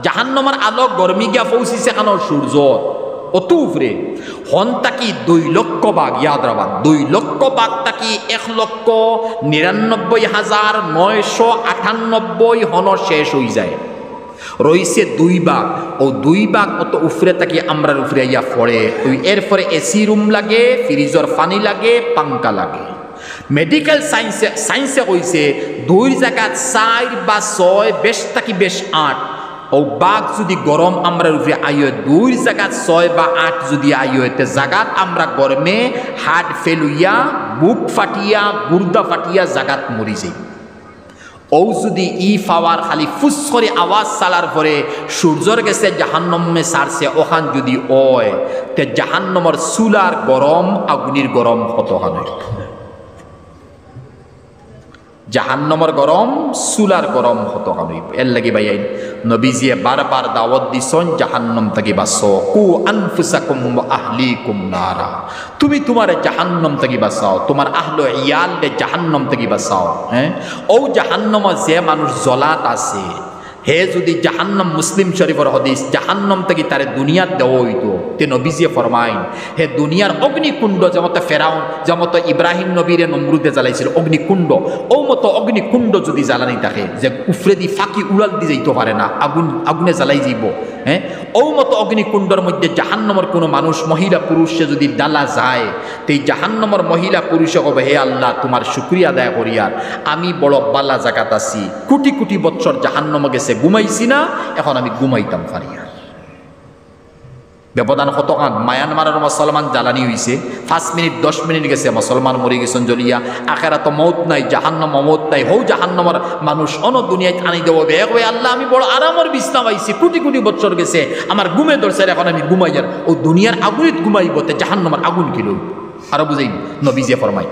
জাহান্নামের আলো গরমি গিয়া পৌঁছিছে কেন সূর্য অত উপরে হন তাকি 2 লক্ষ ভাগ, ইয়াদ রাখবা 2 লক্ষ ভাগ তাকি 1,99,998 হন শেষ হয়ে যায়, রইছে 2 ভাগ। ও 2 ভাগ অত উপরে তাকি আমরার উপরে ইয়া পড়ে। এরপরে এসি রুম লাগে, ফ্রিজর পানি লাগে, পাঙ্কা লাগে। মেডিকেল সায়েন্সে কইছে 2 জায়গাত 4 বা 6 বেশ তাকি বেশ 8। ও বাঘ যদি গরম আমরা উপরে আইয় 2 জায়গাত 6 বা 8 যদি আইয় তে জায়গাত আমরা গরমে হার্ট ফেল হইয়া, বুক ফাটিয়া, গুর্দা ফাটিয়া জায়গাত মরি যাই। ও যদি ই পাওয়ার খালি ফুস করে আওয়াজ চালার পরে সূর্যর গেছে জাহান্নামে সারছে, ওখান যদি ওয় তে জাহান্নামের চুলার গরম, আগুনের গরম কতখানি, জাহান্নামের গরম, চুলার গরম কতখানি। এর লাগি ভাই নবীজিয়ে বারবার দাওয়াত দিছেন জাহান্নাম থেকে বাঁচো। কু আনফুসাকুম ওয়া আহলিকুম নারা, তুমি তোমার জাহান্নাম থেকে বাঁচাও, তোমার আহলে ইয়ালকে জাহান্নাম থেকে বাঁচাও। হ্যাঁ, ও জাহান্নামে যে মানুষ জ্বলাত আছে হে যদি জাহান্নাম, মুসলিম শরীফের হাদিস, জাহান্নাম থেকে তারে দুনিয়াত দেওয়া হইতো তে নবীজিয়ে ফরমাইন হে দুনিয়ার অগ্নিকুণ্ড যেমত ফেরাউন, যেমত ইব্রাহিম নবীরে নমরুদে জ্বালাইছিল অগ্নিকুণ্ড, ও মতো অগ্নিকুণ্ড যদি জ্বালানি থাকে যে উফরে দি ফাঁকি উড়াল দিয়ে যাইতে পারে না, আগুনে জ্বালাই যাইব। হ্যাঁ, ও মতো অগ্নিকুণ্ডর মধ্যে জাহান্নামের কোনো মানুষ, মহিলা পুরুষে যদি ডালা যায় তো এই জাহান্নামের মহিলা পুরুষে কবে হে আল্লাহ তোমার শুকরিয়া আদায় করিয়ার, আমি বড় বালা জাগাত আছি, কোটি কোটি বৎসর জাহান্নামে গেছে ঘুমাইছি না, এখন আমি ঘুমাইতাম পারিয়া। ব্যবধান কতখান। মায়ানমারের মুসলমান জ্বালানি হয়েছে, 5 মিনিট 10 মিনিট গেছে মুসলমান মরে গেছেন জ্বলিয়া। আখেরা তো মৌত নাই, জাহান্নাম মৌত নাই। হৌ জাহান্নামের মানুষ অন দুনিয়ায় আনি দেবো বে আল্লাহ আমি বড় আরামের বিছনা পাইছি, কোটি কোটি বছর গেছে আমার ঘুমে ধরছে, এখন আমি ঘুমাই যার। ও দুনিয়ার আগুনিত ঘুমাইব তে জাহান্নামের আগুন কিল। আরো বুঝাই নবীজিয়ে ফরমাই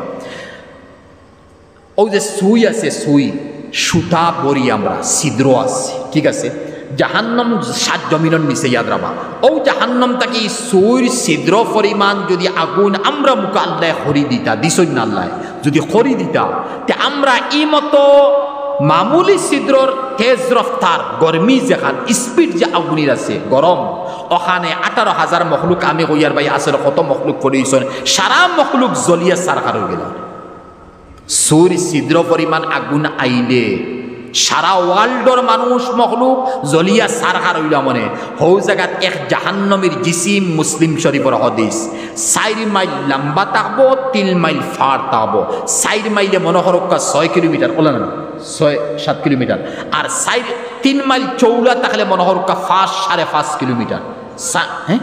ও যে সুই আছে, সুই সুতা বরি আমরা, ছিদ্র আছে, ঠিক আছে। জাহান্নাম 7 জমিনের নিচে, ইয়াদ রাখবা। ও জাহান্নাম তাকে সুইর ছিদ্র পরিমাণ যদি আগুন আমরা মুখে আল্লাহ খরি দিতা, দিছই না আল্লাহ যদি খরি দিতা, তে আমরা ই মতো মামুলি ছিদ্রর তেজ রফতার গরমি যেখান স্পিড যে আগুনির আছে গরম, ওখানে 18,000 মখলুক আমি কইয়ার ভাই আসলে কত মখলুক পড়িয়েছেন, সারা মখলুক জ্বলিয়া সারখার হয়ে গেল। সুর ছিদ্র পরিমাণ আগুন আইলে সারা ওয়ার্ল্ডর মানুষ মখলুক জ্বলিয়া সারখার হইল। মনে হৌ জায়গাত এক জাহান্নমীর জিসিম, মুসলিম শরীফের হাদিস, 4 মাইল লম্বা থাকবো, 3 মাইল ফার থাকবো। 4 মাইলে মনোহরক্কা 6 কিলোমিটার, বলে না 6-7 কিলোমিটার, আর 3 মাইল চৌড়া থাকলে মনোহরক্কা 5-5.5 কিলোমিটার, হ্যাঁ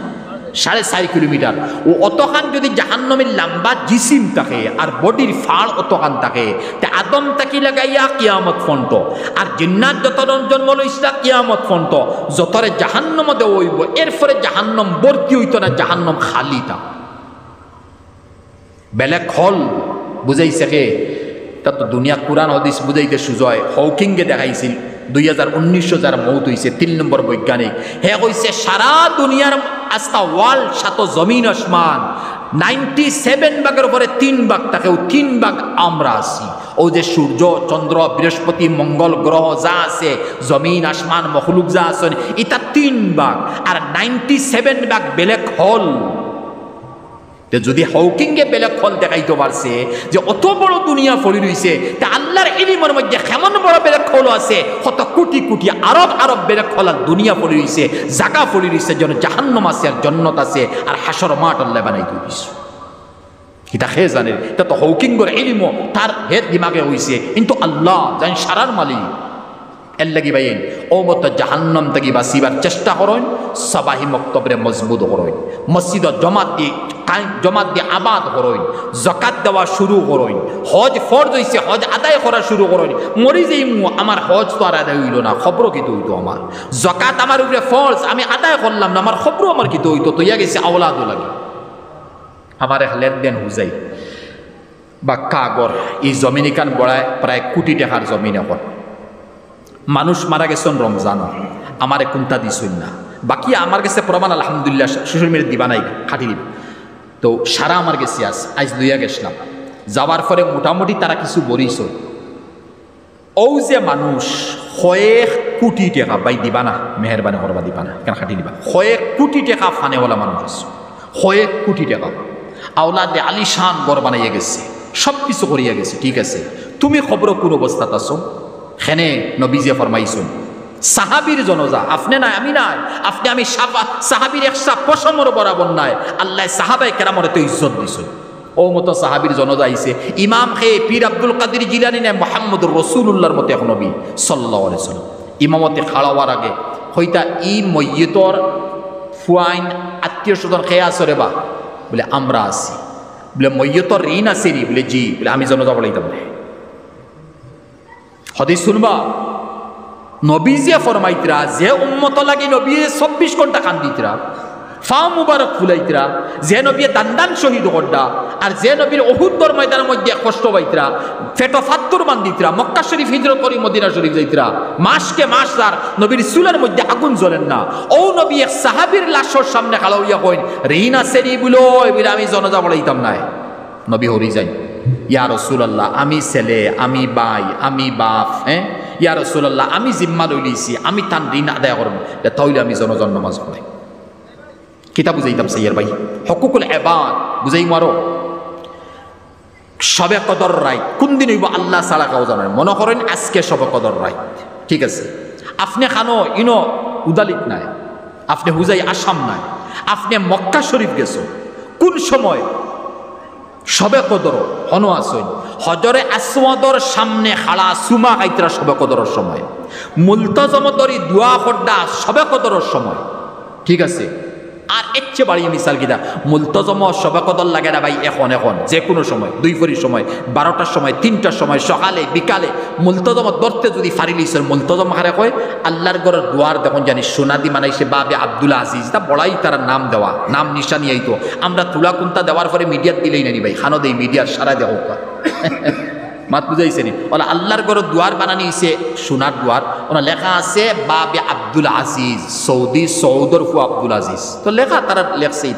4.5 কিলোমিটার। ও অতখান যদি জাহান্নামের লম্বা জিসিম থাকে আর বডির ফাড় অতখান থাকে, তে আদম তাকি লাগাইয়া কিয়ামত ফন্ত, আর জিন্নাত যত জন্ম লইছিলা কিয়ামত ফন্ত, যতরে জাহান্নামে দেওয়া হইব, এরপরে জাহান্নাম ভর্তি হইতো না, জাহান্নাম খালি তা বেলেগ হল। বুঝাইছে কে তা তো দুনিয়া কুরআন হাদিস বুঝাইতে সুজয়। হকিংকে দেখাইছিল 2019 যার মৌত হয়েছে, 3 নম্বর বৈজ্ঞানিক, হে কইছে সারা দুনিয়ার আস্তা ওয়ার্ল্ড, সাত জমিন আসমান 97 ভাগের উপরে 3 ভাগ থাকে, 3 ভাগ আমরা আছি। ও যে সূর্য, চন্দ্র, বৃহস্পতি, মঙ্গল গ্রহ যা আছে, জমিন আসমান মখলুক যা আছে, এটা 3 ভাগ, আর 97 ভাগ বেলেগ হল। যদি হকিংকে বেলেগ ফল দেখাইতে পারছে যে অত বড় দুনিয়া ফলি রয়েছে, তা আল্লাহর ইলমের মধ্যে কেমন বড় বেলেগ ফল আছে, কত কোটি কোটি আরব আরব বেলেগ ফল আর দুনিয়া ফলি রয়েছে, জায়গা ফলি রয়েছে, যেন জাহান্নাম আছে আর জান্নাত আছে আর হাসর মাঠ আল্লাহ বানাইতে দিয়েছে। এটা হে জানে, এটা তো হকিংয়ের ইলম তার হে দিমাগে হয়েছে, কিন্তু আল্লাহ জান সারার মালিক। এর লাগি ভাই ও মতো জাহান্নাম থেকে বাঁচিবার চেষ্টা করেন, সবাহি মক্তবরে মজবুত করেন, মসজিদ জমাত দিয়ে আবাদ করেন, জাকাত দেওয়া শুরু করেন, হজ ফরজ হইছে হজ আদায় করা শুরু করেন। মরি যাই আমার হজ তো আর আদায় হইল না, খবর কিন্তু হইতো, আমার জাকাত আমার উপরে ফরজ আমি আদায় করলাম না, আমার খবর আমার কিন্তু হইতো, তো ইয়া গেছে আওলাদও লাগে আমার এক লেনদেন হুজাই বা কাগর। এই জমিনিকান বড়ায় প্রায় কোটি টাকার জমিন। এখন মানুষ মারা গেছেন রমজান, আমার কোনটা দিছই না, বাকি আমার কাছে প্রমাণ আলহামদুলিল্লাহ সোশ্যাল মিডিয়া দিবা নাই, খাটি দিবা। তো সারা আমার কাছে আজ লইয়া গেছিলাম, যাওয়ার পরে মোটামুটি তারা কিছু বলিস, ও যে মানুষ কয়েক কোটি টাকা বাই দিবা না, মেহরবানি করবা দিবা না, কেন খাটি দিবা, কয়েক কোটি টাকা ফানেওয়ালা মানুষ আছে, কয়েক কোটি টাকা আওলাদে আলিশান গড় বানাইয়া গেছে, সব কিছু করিয়া গেছে, ঠিক আছে। তুমি খবর কোন অবস্থাত আছো? হেনে নবীজে ফরমাইছুন সাহাবীর জনজা, আপনি নাই আমি নাই, আপনি আমি সাহাবীর একশা পশমর বরাবর নাই, আল্লাহ সাহাবায়ে কেরামরে তো ইজ্জত দিছেন। ও মতো সাহাবীর জনজা আইছে, ইমাম খে পীর আব্দুল কাদের জিলানী নাই, মুহাম্মদুর রাসূলুল্লাহর মতো এক নবী সাল্লাল্লাহু আলাইহি ওয়াসাল্লাম ইমামতে খাড়াওয়ার আগে হইতা ই মইয়তর ফুয়াইন আত্মীয় স্বজন খেয়ে আসরে বা বলে আমরা আছি, বলে মইয়তর ঋণ আছে রি, বলে জি, বলে আমি জনজা বলাইতাম না। হাদিস শুনবা, নবীজিয়া ফরমাইতরা যে উম্মত লাগি নবী 24 ঘন্টা কান্দিতরা, ফা মুবারক ফুলাইতরা, যে নবী দান্দান শহীদ করডা, আর যে নবীর উহুদর ময়দানের মধ্যে কষ্ট পাইতরা, ফেটো ফাত্তুর বান্দিতরা, মক্কা শরীফ হিজরত করি মদিনা শরীফ যাইতরা, মাসকে মাস তার নবীর চুলের মধ্যে আগুন জ্বলেন না, ও নবী এক সাহাবীর লাশর সামনে খালো ইয়া কইন ঋণ আছে নি বলো, বলে আমি জনজা বলাইতাম নাই। নবী হরি যাই, ইয়া রাসূলুল্লাহ আমি ছেলে, আমি ভাই, আমি বাপ, হ্যাঁ ইয়া রাসূলুল্লাহ আমি জিম্মা লই লইছি, আমি তার ঋণ আদায় করব, তাহলে আমি জনজন নামাজ পড়াই। কিতা বুঝাইতাম সাইয়ার ভাই, হকুকুল ইবাদ বুঝাই মারো। শবে কদর রাইত কোন দিন হইব আল্লাহ ছাড়া কাউ জানেন, মনে করেন আজকে শবে কদর রাইত, ঠিক আছে। আপনি খানো ইনো উদালিত নাই, আপনি হুজাই আসাম নাই, আপনি মক্কা শরীফ গেছো, কোন সময় শবে কদর হনো আসইন, হজরে আসওয়াদর সামনে খাড়া সুমা খাইতরা শবে কদরের সময়, মুলতাজমতরি দোয়া খড্ডা শবে কদরের সময়, ঠিক আছে। আর এর চেয়ে বাড়িয়ে মিসাল কিনা মুলতজম শবে কদর লাগে না ভাই, এখন যে কোনো সময়, 2 ফরির সময়, 12টার সময়, 3টার সময়, সকালে বিকালে মুলতজম ধরতে যদি ফারিলিসের মুলতজম হারে কয় আল্লাহর ঘরের দুয়ার দেখুন জানি সোনাদি মানাইছে বাবে আব্দুল আজিজ, তা বড়াই তারা নাম দেওয়া, নাম নিশানি আইতো, আমরা তুলা কুন্তা দেওয়ার পরে মিডিয়াত দিলেই নানি ভাই, খানো দেই মিডিয়ার সারা দেওয়া মাত বুঝাইছে নি, ওলা আল্লাহর ঘরের দুয়ার বানানি হইছে সোনার দুয়ার, ওনা লেখা আছে বাবে আব্দুল আজিজ, সৌদর ফু আব্দুল আজিজ, তো লেখা তারা লেখছে।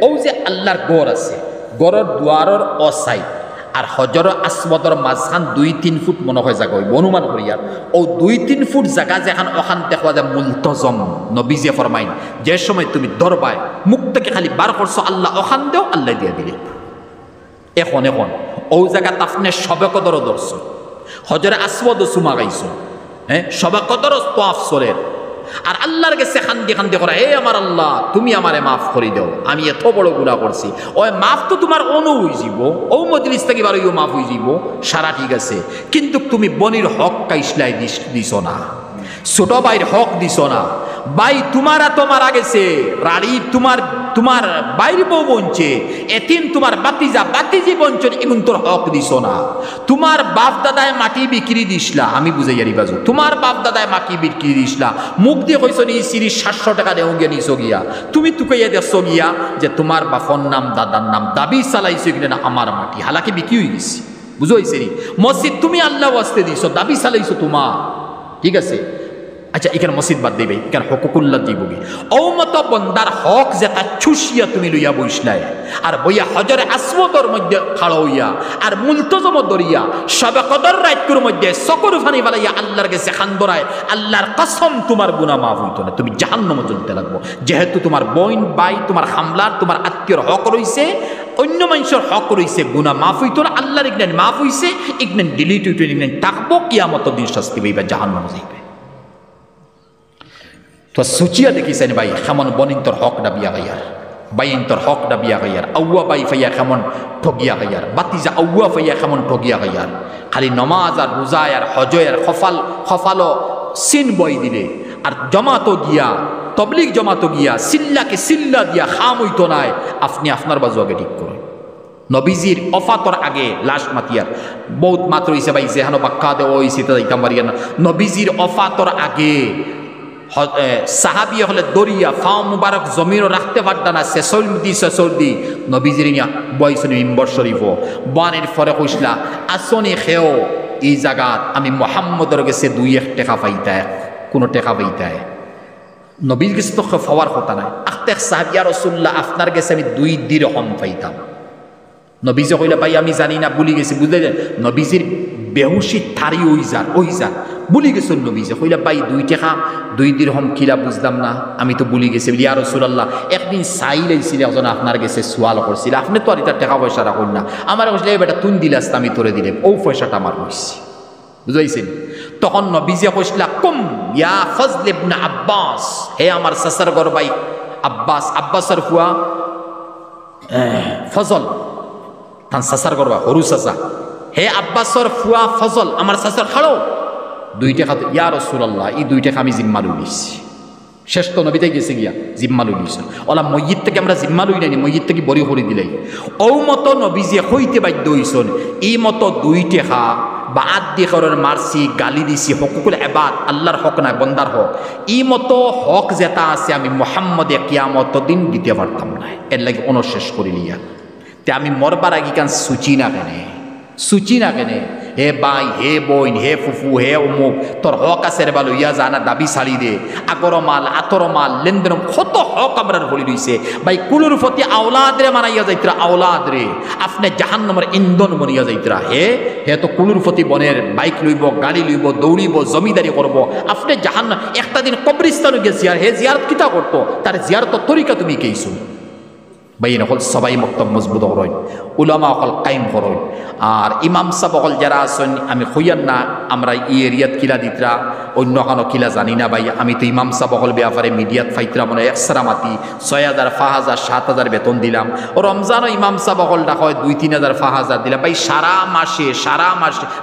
ও যে আল্লাহর গড় আছে, গড়ের দুয়ারের অসাইড আর হজর আসওয়াদর মাঝখান 2-3 ফুট মনে হয় জায়গা হইব অনুমান করি, আর ও 2-3 ফুট জায়গা যেখান ওখান দেখা যায় মুলতজম। নবীজি ফরমাইন যে সময় তুমি দরবায় মুখ থেকে খালি বার করছো আল্লাহ ওখান দেও, আল্লাহ দিয়ে দিলে। এখন ও জায়গা আপনি শবে কদর ধরছো, হজরে আসওয়াদ সুমা গাইছো, হ্যাঁ শবে কদর তোয়াফ সরের, আর আল্লাহর কাছে খান্দি করা, হে আমার আল্লাহ তুমি আমারে মাফ করে দাও, আমি এত বড় গুনাহ করছি, ওই মাফ তো তোমার অনু হয়ে যাব, ও মজলিস থেকে বার হইও মাফ হয়ে যাব সারা, ঠিক আছে, কিন্তু তুমি বনির হক কাইসলাই দিছ না, ছোট ভাইয়ের হক দিছ না, ভাই তোমারা তো মারা গেছে, রাড়ি তোমার বাইর বউ বঞ্চে, এতিম তোমার বাতিজি বঞ্চন, এগুন তোর হক দিছ না, তোমার বাপ দাদায় মাটি বিক্রি দিসলা, আমি বুঝাই আরি বাজু, তোমার বাপ দাদায় মাটি বিক্রি দিসলা, মুখ দিয়ে কইছ নি সিরিজ 700 টাকা দেও গিয়া নিছ গিয়া, তুমি তুকাইয়া দেখছো গিয়া যে তোমার বাপর নাম দাদার নাম দাবি চালাইছো কিনা না আমার মাটি, হালাকি বিক্রি হয়ে গেছি, বুঝো হয়েছে নি, মসজিদ তুমি আল্লাহ ওয়াস্তে দিছো, দাবি চালাইছো তোমার, ঠিক আছে। আচ্ছা এখানে মসজিদ বাদ দিবে, এখানে হকুকুল্লাহ দিবগে, ও মতো বন্দার হক যেটা চুষিয়া তুমি লইয়া বইসলাই, আর বইয়া হজরে আসওয়াদর মধ্যে খাড়া হইয়া, আর মুলতজম দরিয়া শবে কদর রাইতুর মধ্যে সকর ফানি বালাইয়া আল্লাহর কাছে খান্দরায়, আল্লাহর কসম তোমার গুনাহ মাফ হইতো না, তুমি জাহান্নামে জ্বলতে লাগবো, যেহেতু তোমার বোন ভাই তোমার হামলার তোমার আত্মীয়র হক রইছে, অন্য মানুষের হক রইছে, গুনাহ মাফ হইতো না, আল্লাহর ইগনান মাফ হইছে, ইগনান ডিলিট হইতো, ইগনান থাকবো, কিয়ামতের দিন শাস্তি পাইবা, জাহান্নামে যাইবে। তো সুচিয়া দেখিছেন ভাই কেমন বনিন তোর হক ডাবিয়া গাইয়ার, বাইন তোর হক ডাবিয়া গাইয়ার, আউয়া বাই ফাইয়া কেমন ঠগিয়া গাইয়ার, বাতিজা আউয়া ফাইয়া কেমন ঠগিয়া গাইয়ার, খালি নমাজ আর রোজা আর হজ আর খফালো সিন বই দিলে, আর জমাতো গিয়া তবলিগ জমাতো গিয়া সিল্লাকে সিল্লা দিয়া খাম হইতো নাই, আপনি আপনার বাজু আগে ঠিক করেন। নবীজির অফাতর আগে লাশ মাতিয়ার বহুত মাত্র হইছে ভাই, যেহানো বাক্কা দেওয়া হইছে তা দিতাম পারি না, নবীজির অফাতর আগে সাহাবি হলে দরিয়া ফাও মুবারক জমিনও রাখতে পারত না, শেষল দি নবীজির বয়সন মিম্বর শরীফ বানের ফরে কইসলা আসনি খেও এই জায়গাত আমি মোহাম্মদের গেছে 2-1 টাকা পাইতায়, কোনো টাকা পাইতায়, নবীর গেছে তো পাওয়ার কথা নাই, আখতেক সাহাবিয়া রাসূলুল্লাহ আপনার গেছে আমি 2 দিরহম পাইতাম। নবীজি কইলা ভাই আমি জানি না, ভুলি গেছি, বুঝলে নবীজির বেহুশি থারি ওই যার বলি গেছেন নবী যে কইলা ভাই 2 টাকা 2 দিরহম কিলা বুঝলাম না আমি তো বলি গেছি ইয়া রাসূলুল্লাহ একদিন সাইল আইছিল একজন আপনার কাছে সওয়াল করছিল আপনি তো আর এটা টাকা পয়সা রাখুন না আমার কইলে বেটা তুই দিলাস আমি তোরে দিলাম ও পয়সাটা আমার হইছে বুঝাইছেন তখন নবী যে কইলা কুম ইয়া ফজল ইবনে আব্বাস হে আমার সাসার গর ভাই আব্বাসের ফুয়া ফজল তান সাসার গর হরু সাসা হে আব্বাসর ফুয়া ফজল আমার সাসার খাড়ো 2 টাকা ইয়া রাসূলুল্লাহ এই 2 টাকা আমি জিম্মা লইছি শেষ তো নবীতে গেছে গিয়া জিম্মা লইছেন ওলা মসজিদ থেকে আমরা জিম্মা লই নাই মসজিদ থেকে বড়ি করে দিলাই ও মতো নবী যে হইতে বাধ্য হইছেন এই মতো 2 টাকা বা আদি করার মারছি গালি দিছি হকুকুল ইবাদ আল্লাহর হক না বন্দার হক এই মতো হক যেটা আছে আমি মুহাম্মদে কিয়ামত দিন দিতে পারতাম না এর লাগি অনশেষ করি লিয়া তে আমি মরবার আগে কান সুচি না কেনে হে ভাই হে বোন হে ফুফু হে অমুক তোর হক আছে রে ভালো ইয়া জানা দাবি ছাড়ি দে আগর মাল আতর মাল লেনদেন কত হক আমরা বলি রইছে ভাই কুলুর প্রতি আওলাদ রে মানাইয়া যাইতরা আওলাদ রে আপনি জাহান্নামের ইন্ধন বনিয়া যাইতরা হে তো কুলুর প্রতি বনের বাইক লইব গাড়ি লইব দৌড়িব জমিদারি করব আপনি জাহান্নাম একটা দিন কবরস্থানে গেছি আর হে জিয়ারত কিতা করতো তার জিয়ারত তরিকা তুমি কেইছো বাইন হল সবাই মক্তব মজবুত হরইন উলামা হল কায়েম হরইন আর ইমাম সাহেব হল যারা আছেন আমি হইয়ান না আমরা ই এরিয়াত কিলা দিতরা অন্য কোনো কিলা জানি না ভাই আমি তো ইমাম সাহেব হল ব্যাপারে মিডিয়াত ফাইতরা মনে এক্সরা মাতি 6,000 5,000 7,000 বেতন দিলাম রমজানও ইমাম সাহেব হলটা হয় 2-3,000 5,000 দিলাম ভাই সারা মাসে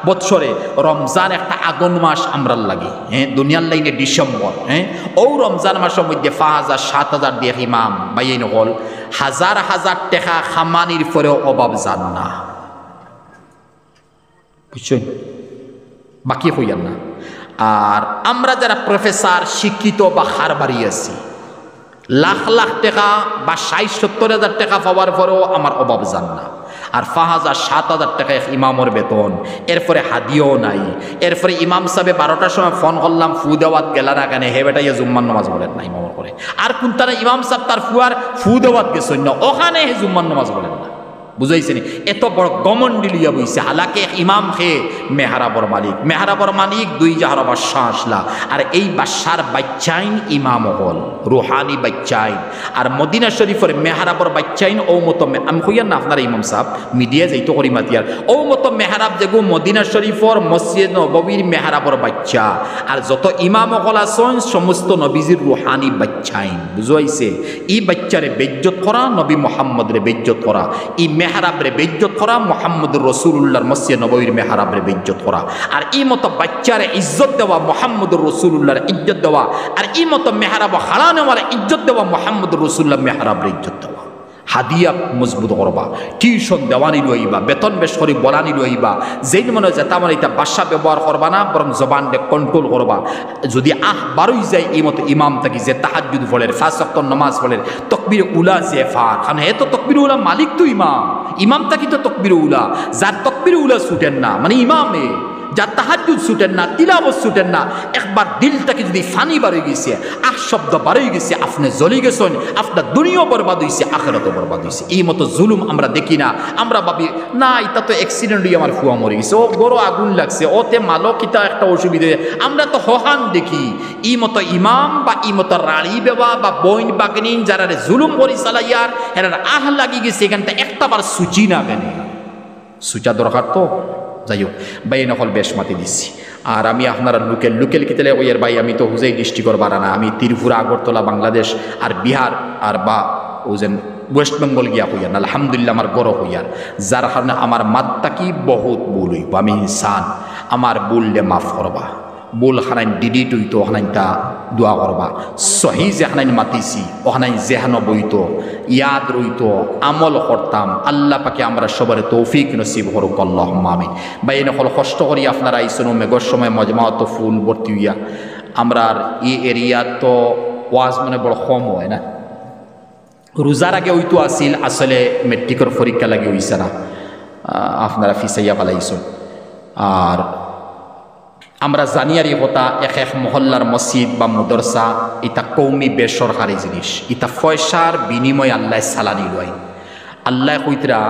বৎসরে রমজান একটা আগুন মাস আমরার লাগে দুনিয়ার লাইনে ডিসেম্বর ও রমজান মাসের মধ্যে 5,000 7,000 দিয়ে ইমাম ভাই এই হল হাজার টাকা খামানির পরেও অভাব যান না বুঝছেন বাকি হইয়ান না আর আমরা যারা প্রফেসর শিক্ষিত বা খারবারি আছি লাখ টাকা বা 60-70,000 টাকা পাওয়ার পরেও আমার অভাব যান না আর 5,000 7,000 টাকা ইমামর বেতন এরপরে হাদিও নাই এরপরে ইমাম সাহেব 12টার সময় ফোন করলাম ফু দেওয়াত গেলা না কেন হে বেটা জুম্মান নামাজ বলেন না ইমামর করে আর কোনটারে ইমাম সাহেব তার ফুয়ার ফু দেওয়াত গেছেন না ওখানে হে জুম্মান নামাজ বলেন না বুঝাইছেন এত বড় গমন্ডি লিয়া বইছে হালাকে ইমাম খে মেহরাবর মালিক 2 জাহার বাদশাহ আসলা আর এই বাদশার বাচ্চাইন ইমাম হল রুহানি বাচ্চাইন আর মদিনা শরীফের মেহরাবর বাচ্চাইন ও মতো আমি কইয়া না আপনার ইমাম সাহেব মিডিয়া যাইতো করি মাতিয়ার ও মতো মেহরাব যেগু মদিনা শরীফর মসজিদ নববীর মেহরাবর বাচ্চা আর যত ইমাম হল আছেন সমস্ত নবীজির রুহানি বাচ্চাইন বুঝাইছে এই বাচ্চারে বেইজ্জত করা নবী মুহাম্মদরে বেইজ্জত করা এই মেহরাবরে বেইজ্জত করা মুহাম্মদুর রাসূলুল্লাহর মসজিদ নববীর মেহরাবরে বেইজ্জত করা আর এই মতো বাচ্চারে ইজ্জত দেওয়া মুহাম্মদুর রাসূলুল্লাহর ইজ্জত দেওয়া আর এই মতো মেহরাব হারানো ওয়ালা ইজ্জত দেওয়া মুহাম্মদুর রাসূলুল্লাহ মেহরাবরে ইজ্জত দেওয়া হাদিয়া মজবুত করবা টিউশন দেওয়ানি লইবা বেতন বেশ করে বলানি লইবা যেই মনে হয় যেটা মানে এটা ভাষা ব্যবহার করবা না বরং জবান কন্ট্রোল করবা যদি বারোই যায় এই মতো ইমাম থাকি যে তাহাজ্জুদ পড়ের 5 ওয়াক্ত নামাজ পড়ের তকবীর উলা যে ফার কারণ হে তো তকবীর উলা মালিক তো ইমাম থাকি তো তকবীর উলা যার তকবীর উলা ছুটেন না মানে ইমামে যার তাহাজ্জুদ ছুটেন না তিলাওয়াত ছুটেন না একবার দিলটাকে যদি ফানি বাড়ি গেছে শব্দ বাড়ি গেছে আপনি জ্বলি গেছেন আপনার দুনিয়াও বরবাদ হইছে আখিরাতও বরবাদ হইছে এই মতো জুলুম আমরা দেখি না আমরা ভাবি না এটা তো অ্যাক্সিডেন্ট হয়ে আমার ফুয়া মরে গেছে ও বড় আগুন লাগছে ওতে মালকিতা একটা অসুবিধা আমরা তো হহান দেখি এই মতো ইমাম বা এই মতো রাড়ি বেবা বা বইন বাগনিন যারা জুলুম করি চালাইয়ার এরা লাগি গেছে এখানটা একটাবার সুচি না কেন সুচা দরকার তো যাই হোক ভাই নকল বেশ মাতি দিচ্ছি আর আমি আপনারা লোকেল কিতালে ওইয়ের ভাই আমি তো হুজাই ডিস্ট্রিক্টর বাড়ানা আমি ত্রিপুরা আগরতলা বাংলাদেশ আর বিহার আর বা ও যেন ওয়েস্ট বেঙ্গল গিয়া হইয়ার আলহামদুলিল্লাহ আমার গরব হইয়ার যার কারণে আমার মাত্তা কি বহুত ভুল হইব আমি ইনসান আমার ভুললে মাফ করবা বুল খানাইন ডিডি টুইতো ওখানাইনটা দোয়া করবা সহি যেখানাইন মাতিছি ওখানাইন যেহানো বইতো ইয়াদ রইতো আমল করতাম আল্লাহ পাকে আমরা সবার তৌফিক নসিব করুক আল্লাহুম্মা আমিন ভাই নকল কষ্ট করি আপনারা আইসুন মেঘর সময় মজমাত ফুল ভর্তি হইয়া আমরা এই এরিয়া তো ওয়াজ মানে বড় কম হয় না রোজার আগে হইতো আসিল আসলে মেট্রিকের পরীক্ষা লাগে হইছে না আপনারা ফিসাইয়া পালাইছুন আর আমরা জানিয়ারি কথা এক মহল্লার মসজিদ বা মদরসা এটা কৌমি বেসরকারি জিনিস এটা পয়সার বিনিময়ে আল্লাহ সালানি লয় আল্লাহ কইতরা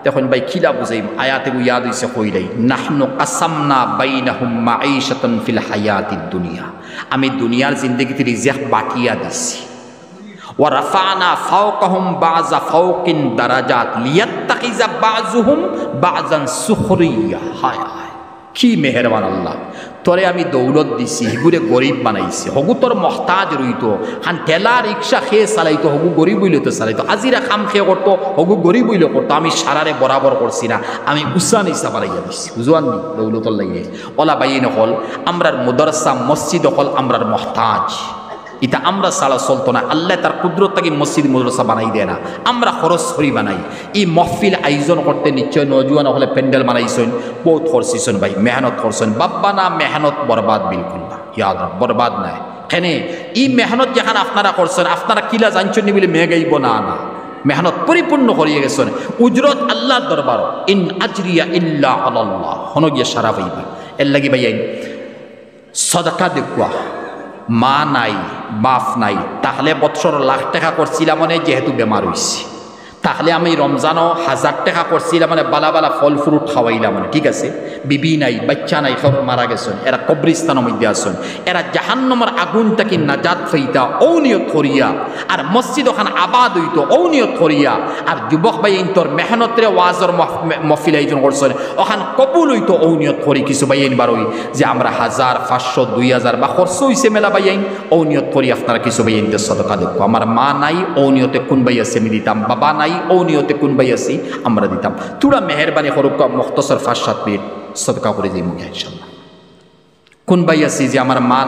তখন ভাই খিলা বুঝাইম আয়াতে ইয়াদ হইছে কইলাই নাহনু কাসামনা বাইনাহুম মাঈশাতান ফিল হায়াতিদ দুনিয়া, আমি দুনিয়ার জিন্দেগিতে রিজিক বাটিয়া দিছি। ওয়া রাফা'না ফাওকাহুম বা'যা ফাওকিন দারাজাত লিয়াত্তাখিযা বা'যুহুম বা'যান সুখরিয়া। হায় হায় কি মেহেরবান আল্লাহ, তোরে আমি দৌলত দিছি, হিগুরে গরিব বানাইছি। হগু তোর মহতাজ রইতো, খান ঠেলা রিক্সা খেয়ে চালাইতো, হগু গরিব হইলে তো চালাইতো, আজিরা খাম খেয়ে করতো, হগু গরিব হইলে করতো। আমি সারারে বরাবর করছি না, আমি উষা নিশা বানাইয়া দিছি। বুঝুয়াননি দৌলতর লাগিয়ে ওলা বাইন হল আমরার মুদরসা মসজিদ হল আমরার মহতাজ। এটা আমরা সালা চলতো না, আল্লাহ তার কুদরত থেকে মসজিদ মাদ্রাসা বানাই দেয় না, আমরা খরচ করি বানাই। এই মহফিল আয়োজন করতে নিশ্চয় নজুয়ান হলে প্যান্ডেল বানাইছেন, বহুত খরচিছেন ভাই, মেহনত করছেন। বাব্বা না মেহনত বরবাদ বিলকুল না, ইয়াদ বরবাদ নাই। কেনে এই মেহনত যেখানে আপনারা করছেন, আপনারা কিলা জানছেন নি বলে মেঘাইব না, না মেহনত পরিপূর্ণ করিয়ে গেছেন। উজরত আল্লাহর দরবার, ইন আজরিয়া ইল্লা আল্লাহ, হন গিয়ে সারা পাইবা। এর লাগি ভাই সদকা দেখুয়া মা নাই বাপ নাই, তাহলে বৎসর লাখ টাকা করছিলাম মানে যেহেতু বেমার হয়েছি, তাহলে আমি রমজানও 1000 টাকা করছিলাম মানে বালা বালা ফল ফ্রুট খাওয়াইলাম মানে ঠিক আছে। বিবি নাই বাচ্চা নাই, খবর মারা গেছেন, এরা কবরিস্তানের মধ্যে আসেন, এরা জাহান্নামের আগুন থেকে নাজাত ফাইতা ও নিয়ত করিয়া, আর মসজিদ ওখানে আবাদ হইতো ও নিয়ত করিয়া, আর যুবক ভাই তোর মেহনতরে ওয়াজর মহফিল আয়োজন করছেন, ওখান কবুল হইতো ও নিয়ত করি। কিছু ভাই বার হই যে আমরা 1000 500 2000 বা খরচ হইছে মেলা ভাই ও নিয়ত করি। আপনারা কিছু ভাই সদকা দেখো, আমার মা নাই ও নিয়তে কোন ভাই আছে আমি দিতাম, বাবা নাই ও নিয়তে কোন ভাই আছি আমরা দিতাম। তোরা মেহরবানি করুক, মুখতসর 5-7 মিনিট সদকা করে যাই মুখে ইনশাআল্লাহ। কোন ভাই আছি যে আমার মা